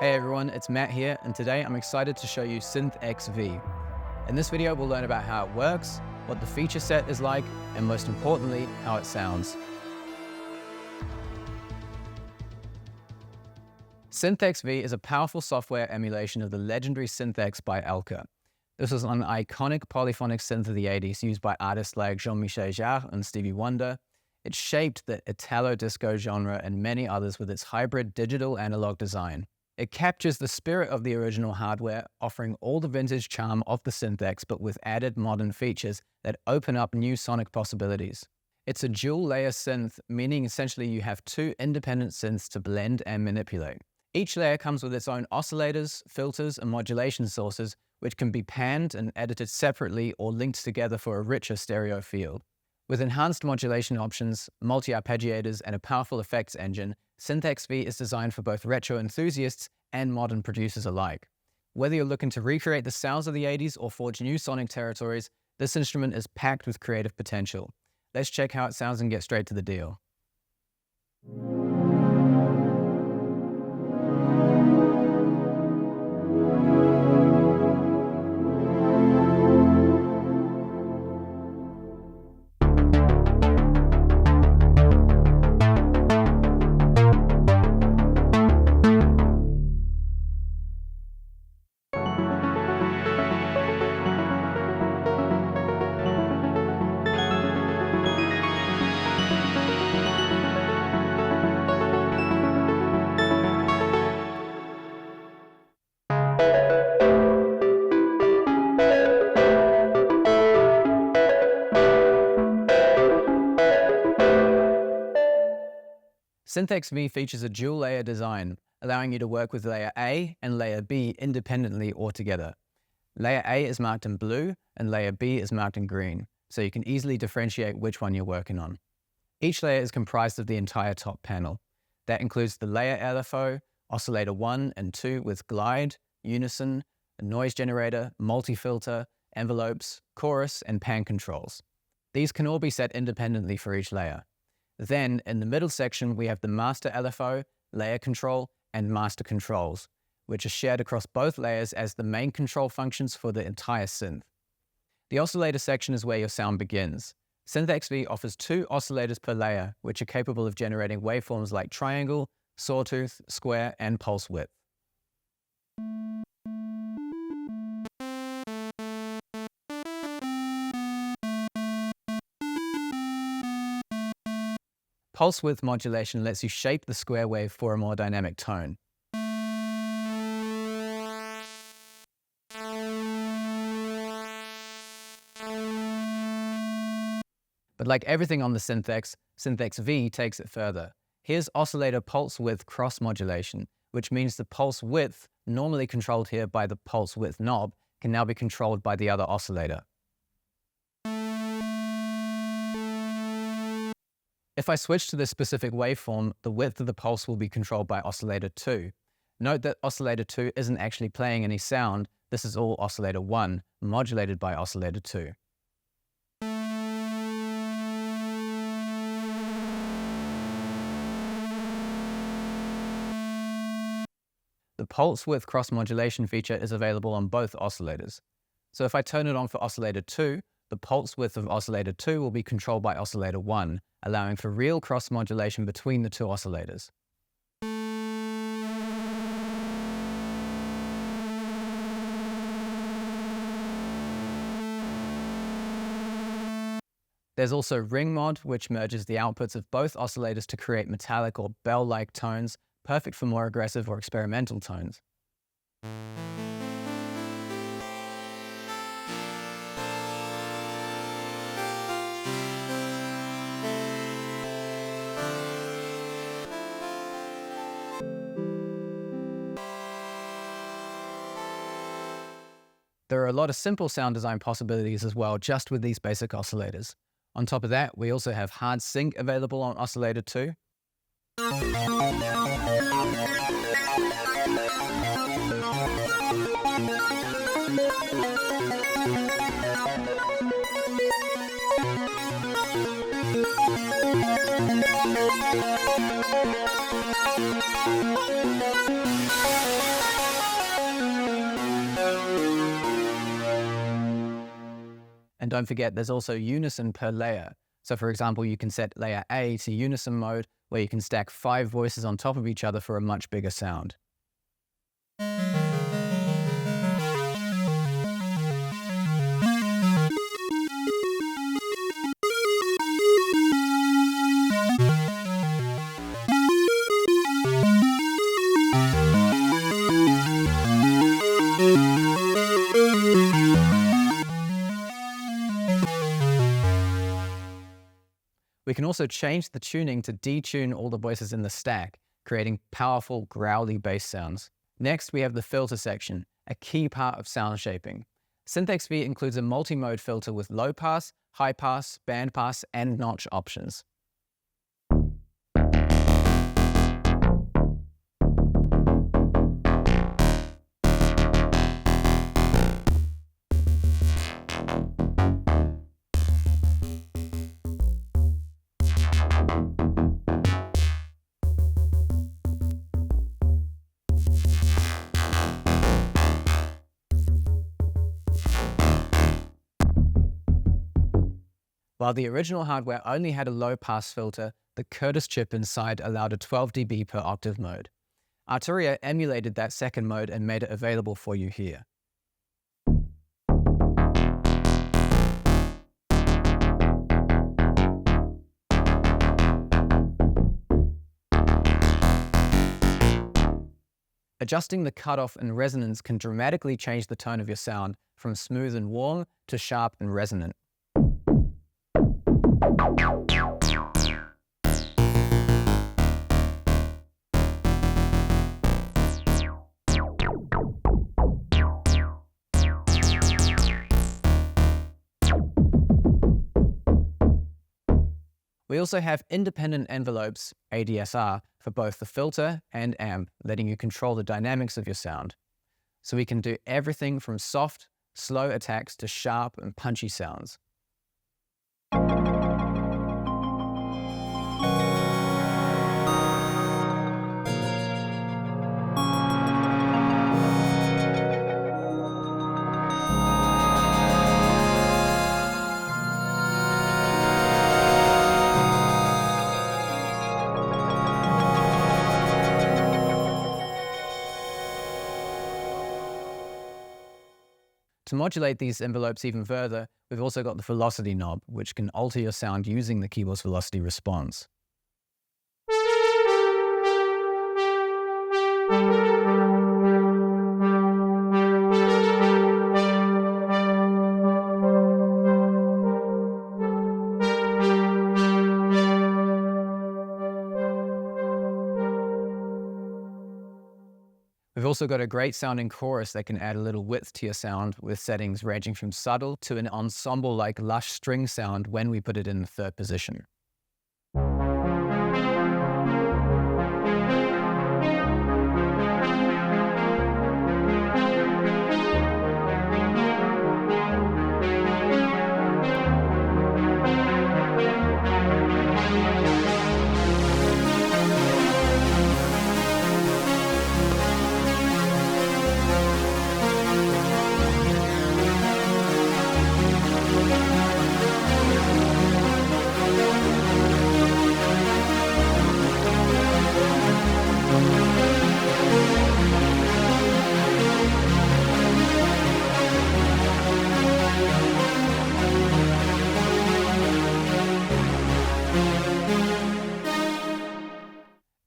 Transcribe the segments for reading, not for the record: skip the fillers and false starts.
Hey everyone, it's Matt here, and today I'm excited to show you Synthx V. In this video, we'll learn about how it works, what the feature set is like, and most importantly, how it sounds. Synthx V is a powerful software emulation of the legendary Synthx by Elka. This was an iconic polyphonic synth of the 80s used by artists like Jean-Michel Jarre and Stevie Wonder. It shaped the Italo-disco genre and many others with its hybrid digital-analog design. It captures the spirit of the original hardware, offering all the vintage charm of the Synthx, but with added modern features that open up new sonic possibilities. It's a dual-layer synth, meaning essentially you have two independent synths to blend and manipulate. Each layer comes with its own oscillators, filters, and modulation sources, which can be panned and edited separately or linked together for a richer stereo field. With enhanced modulation options, multi-arpeggiators, and a powerful effects engine, Synthx V is designed for both retro enthusiasts and modern producers alike. Whether you're looking to recreate the sounds of the 80s or forge new sonic territories, this instrument is packed with creative potential. Let's check how it sounds and get straight to the deal. Synthx V features a dual-layer design, allowing you to work with layer A and layer B independently or together. Layer A is marked in blue and layer B is marked in green, so you can easily differentiate which one you're working on. Each layer is comprised of the entire top panel. That includes the layer LFO, oscillator 1 and 2 with glide, unison, a noise generator, multi-filter, envelopes, chorus, and pan controls. These can all be set independently for each layer. Then, in the middle section, we have the master LFO, layer control, and master controls, which are shared across both layers as the main control functions for the entire synth. The oscillator section is where your sound begins. Synthx V offers two oscillators per layer, which are capable of generating waveforms like triangle, sawtooth, square, and pulse width. Pulse width modulation lets you shape the square wave for a more dynamic tone. But like everything on the Synthx, Synthx V takes it further. Here's oscillator pulse width cross modulation, which means the pulse width, normally controlled here by the pulse width knob, can now be controlled by the other oscillator. If I switch to this specific waveform, the width of the pulse will be controlled by oscillator 2. Note that oscillator 2 isn't actually playing any sound. This is all oscillator 1, modulated by oscillator 2. The pulse width cross modulation feature is available on both oscillators. So if I turn it on for oscillator 2, the pulse width of oscillator 2 will be controlled by oscillator 1, allowing for real cross modulation between the two oscillators. There's also ring mod, which merges the outputs of both oscillators to create metallic or bell-like tones, perfect for more aggressive or experimental tones. There are a lot of simple sound design possibilities as well, just with these basic oscillators. On top of that, we also have hard sync available on oscillator 2. And don't forget, there's also unison per layer. So for example, you can set layer A to unison mode, where you can stack 5 voices on top of each other for a much bigger sound. We can also change the tuning to detune all the voices in the stack, creating powerful, growly bass sounds. Next, we have the filter section, a key part of sound shaping. Synthx V includes a multi-mode filter with low pass, high pass, band pass, and notch options. While the original hardware only had a low-pass filter, the Curtis chip inside allowed a 12 dB per octave mode. Arturia emulated that second mode and made it available for you here. Adjusting the cutoff and resonance can dramatically change the tone of your sound, from smooth and warm to sharp and resonant. We also have independent envelopes, ADSR, for both the filter and amp, letting you control the dynamics of your sound. So we can do everything from soft, slow attacks to sharp and punchy sounds. To modulate these envelopes even further, we've also got the velocity knob, which can alter your sound using the keyboard's velocity response. We've also got a great sounding chorus that can add a little width to your sound, with settings ranging from subtle to an ensemble-like lush string sound when we put it in the third position.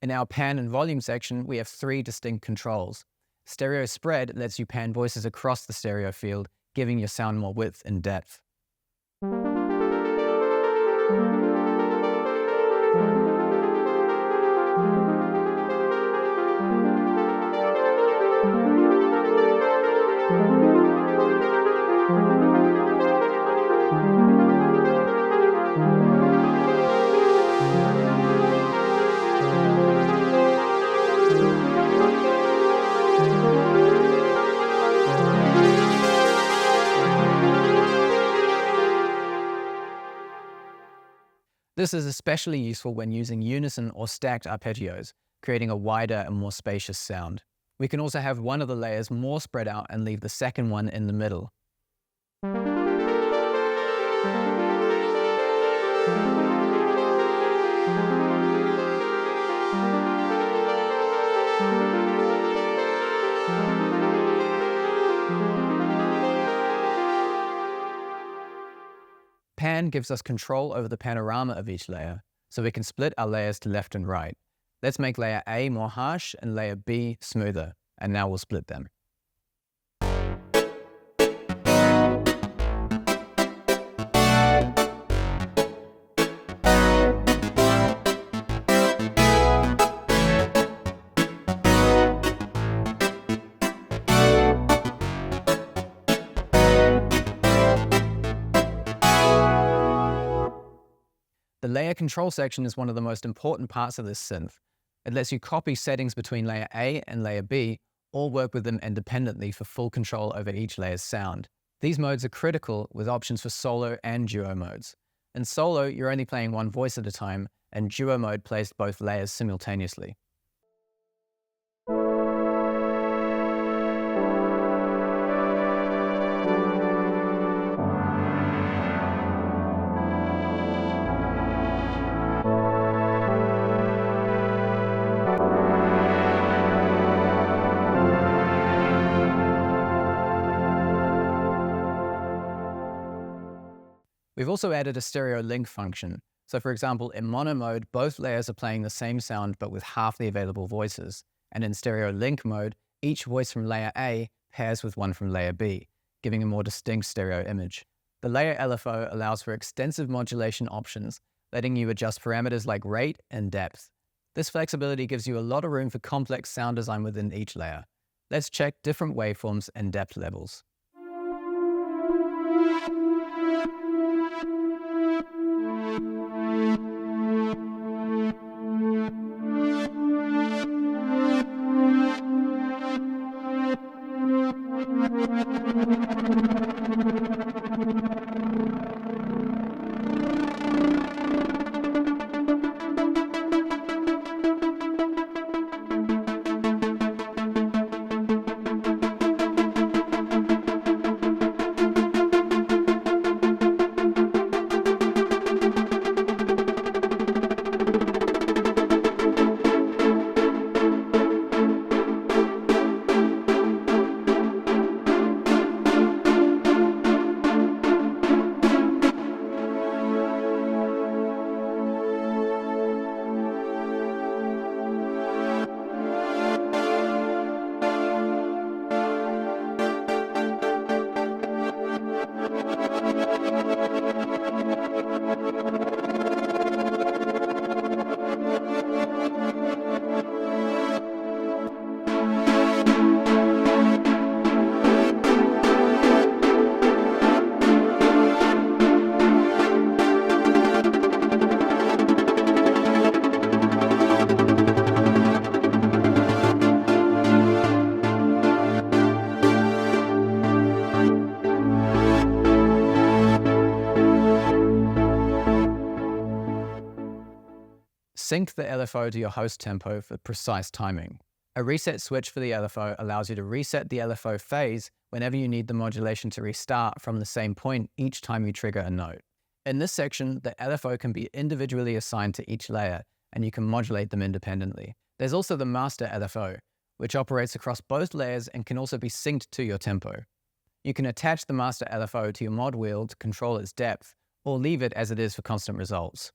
In our pan and volume section, we have 3 distinct controls. Stereo spread lets you pan voices across the stereo field, giving your sound more width and depth. This is especially useful when using unison or stacked arpeggios, creating a wider and more spacious sound. We can also have one of the layers more spread out and leave the second one in the middle. Pan gives us control over the panorama of each layer, so we can split our layers to left and right. Let's make layer A more harsh and layer B smoother, and now we'll split them. The layer control section is one of the most important parts of this synth. It lets you copy settings between layer A and layer B, or work with them independently for full control over each layer's sound. These modes are critical with options for solo and duo modes. In solo, you're only playing one voice at a time, and duo mode plays both layers simultaneously. We've also added a stereo link function. So for example, in mono mode, both layers are playing the same sound but with half the available voices. And in stereo link mode, each voice from layer A pairs with one from layer B, giving a more distinct stereo image. The layer LFO allows for extensive modulation options, letting you adjust parameters like rate and depth. This flexibility gives you a lot of room for complex sound design within each layer. Let's check different waveforms and depth levels. Sync the LFO to your host tempo for precise timing. A reset switch for the LFO allows you to reset the LFO phase whenever you need the modulation to restart from the same point each time you trigger a note. In this section, the LFO can be individually assigned to each layer, and you can modulate them independently. There's also the master LFO, which operates across both layers and can also be synced to your tempo. You can attach the master LFO to your mod wheel to control its depth, or leave it as it is for constant results.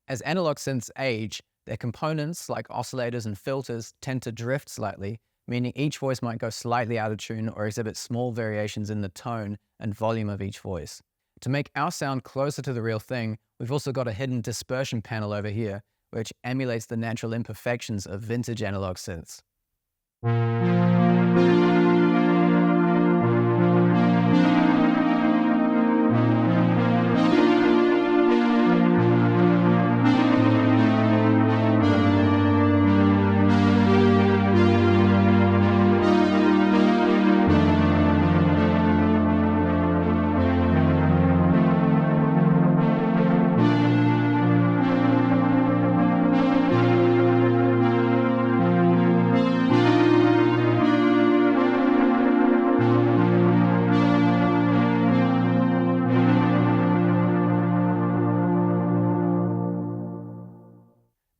As analog synths age, their components, like oscillators and filters, tend to drift slightly, meaning each voice might go slightly out of tune or exhibit small variations in the tone and volume of each voice. To make our sound closer to the real thing, we've also got a hidden dispersion panel over here, which emulates the natural imperfections of vintage analog synths.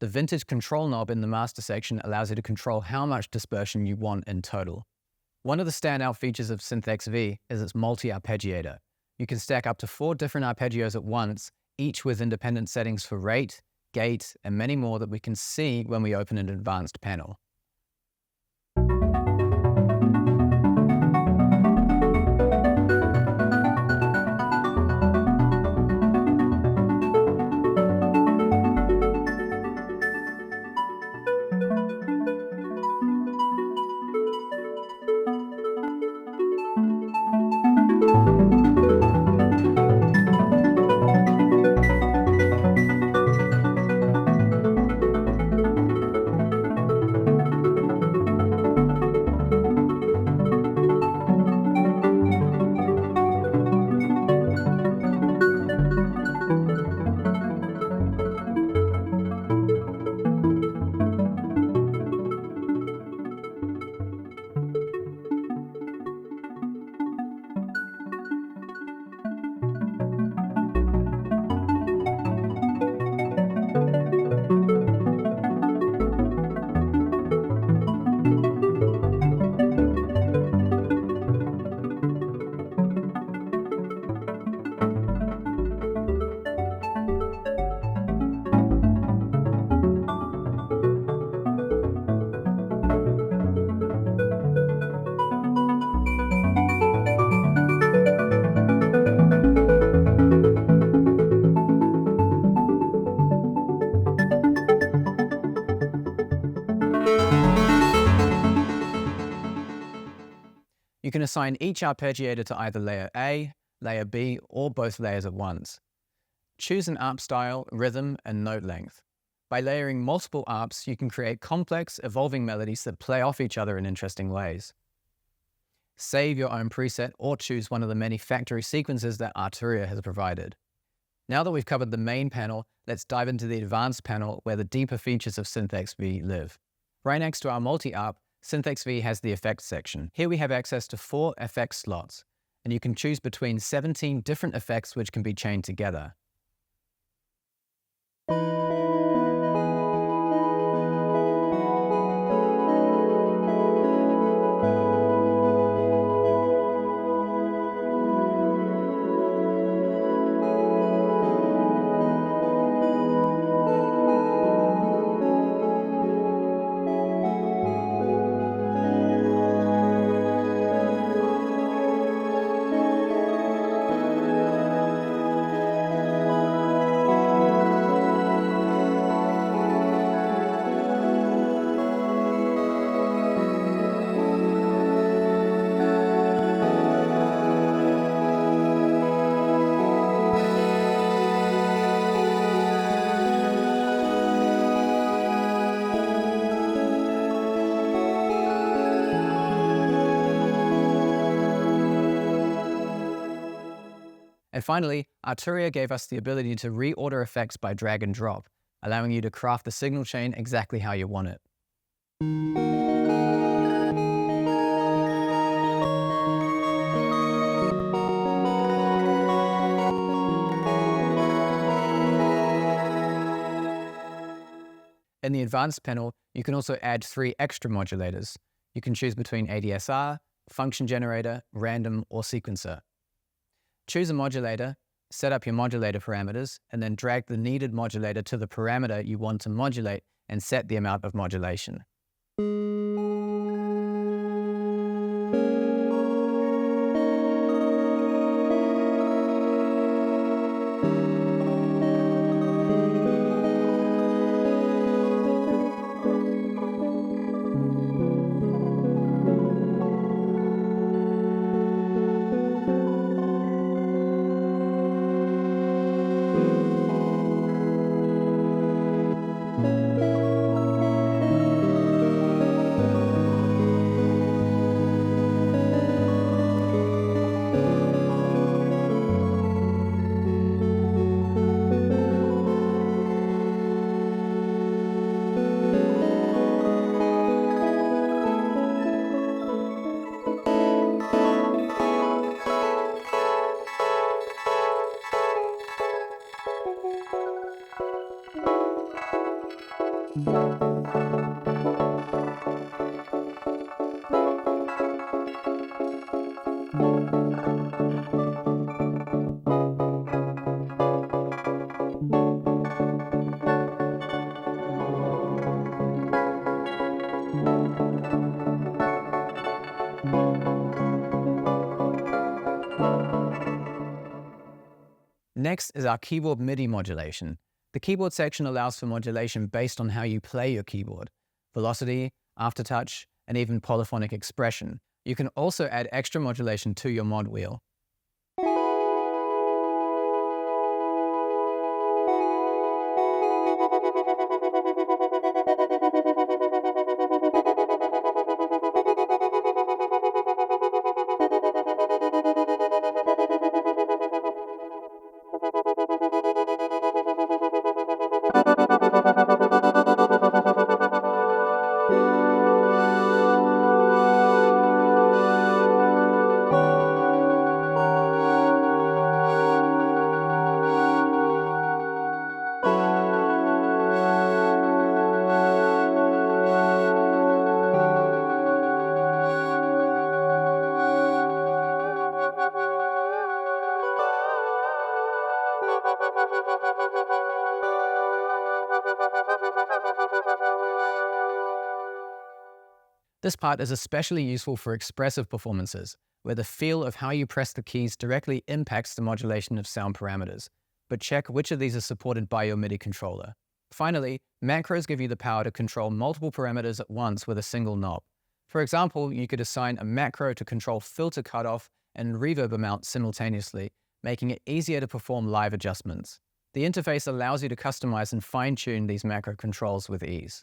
The vintage control knob in the master section allows you to control how much dispersion you want in total. One of the standout features of Synthx V is its multi-arpeggiator. You can stack up to 4 different arpeggios at once, each with independent settings for rate, gate, and many more that we can see when we open an advanced panel. You can assign each arpeggiator to either layer A, layer B, or both layers at once. Choose an arp style, rhythm, and note length. By layering multiple arps, you can create complex, evolving melodies that play off each other in interesting ways. Save your own preset or choose one of the many factory sequences that Arturia has provided. Now that we've covered the main panel, let's dive into the advanced panel where the deeper features of Synthx V live. Right next to our multi-arp, Synthx V has the effects section. Here we have access to 4 effects slots, and you can choose between 17 different effects which can be chained together. And finally, Arturia gave us the ability to reorder effects by drag and drop, allowing you to craft the signal chain exactly how you want it. In the advanced panel, you can also add 3 extra modulators. You can choose between ADSR, function generator, random, or sequencer. Choose a modulator, set up your modulator parameters, and then drag the needed modulator to the parameter you want to modulate and set the amount of modulation. Next is our keyboard MIDI modulation. The keyboard section allows for modulation based on how you play your keyboard, velocity, aftertouch, and even polyphonic expression. You can also add extra modulation to your mod wheel. This part is especially useful for expressive performances, where the feel of how you press the keys directly impacts the modulation of sound parameters, but check which of these is supported by your MIDI controller. Finally, macros give you the power to control multiple parameters at once with a single knob. For example, you could assign a macro to control filter cutoff and reverb amount simultaneously, making it easier to perform live adjustments. The interface allows you to customize and fine-tune these macro controls with ease.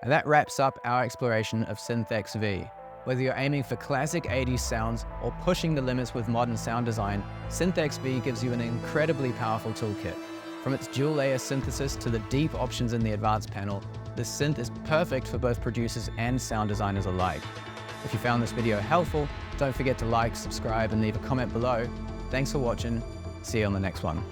And that wraps up our exploration of Synthx V. Whether you're aiming for classic 80s sounds or pushing the limits with modern sound design, Synthx V gives you an incredibly powerful toolkit. From its dual-layer synthesis to the deep options in the advanced panel, this synth is perfect for both producers and sound designers alike. If you found this video helpful, don't forget to like, subscribe, and leave a comment below. Thanks for watching. See you on the next one.